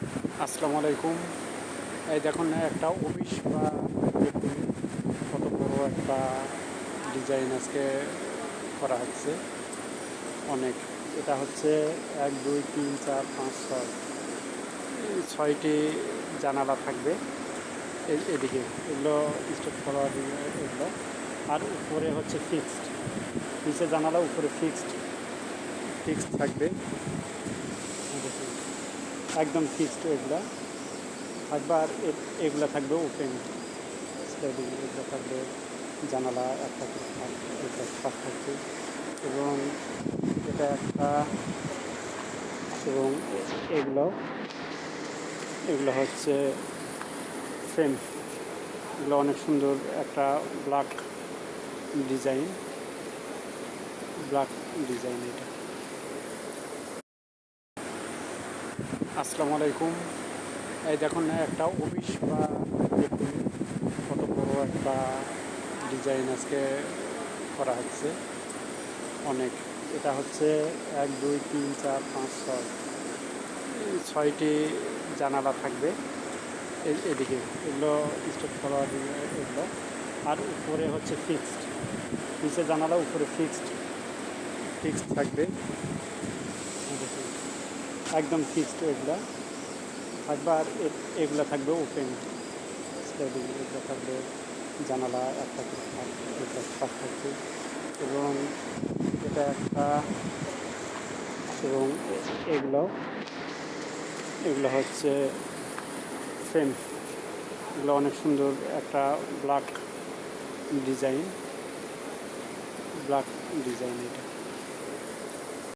আসসালামু আলাইকুম। এই দেখুন একটা অফিস বা দেখুন কত বড় একটা ডিজাইন আজকে করা হচ্ছে। অনেক এটা হচ্ছে ১ ২ ৩ ৪ ৫ ৬ ৬টি জানালা থাকবে এদিকে। এগুলো স্টেপ ফরওয়ার্ড এগুলো। আর উপরে হচ্ছে ফিক্সড, নিচে জানালা উপরে ফিক্সড থাকবে। দেখুন একদম ফিক্সড এগুলা থাকবে। আর এগুলো থাকবে ওপেন স্লাইডিং, এগুলো থাকবে জানালা একটা করে এটা ফাঁক থাকবে। এবং এটা একটা এবং এগুলো এগুলো হচ্ছে ফ্রেম। এগুলো অনেক সুন্দর একটা ব্ল্যাক ডিজাইন ব্ল্যাক ডিজাইন এটা। আসসালামু আলাইকুম। এই দেখুন একটা অফিস বা দেখুন কত বড় একটা ডিজাইন আজকে করা হচ্ছে। অনেক এটা হচ্ছে ১ ২ ৩ ৪ ৫ ৬ ৬টি জানালা থাকবে এদিকে। এগুলো স্টেপ ফরওয়ার্ড এগুলো। আর উপরে হচ্ছে ফিক্সড, নিচে জানালা উপরে ফিক্সড থাকবে। দেখুন একদম ফিক্সড এগুলা থাকবে। আর এগুলো থাকবে ওপেন স্লাইডিং, এগুলো থাকবে জানালা একটা করে ফাঁক থাকবে। এবং এটা একটা এবং এগুলো এগুলো হচ্ছে ফ্রেম। এগুলো অনেক সুন্দর একটা ব্ল্যাক ডিজাইন এটা।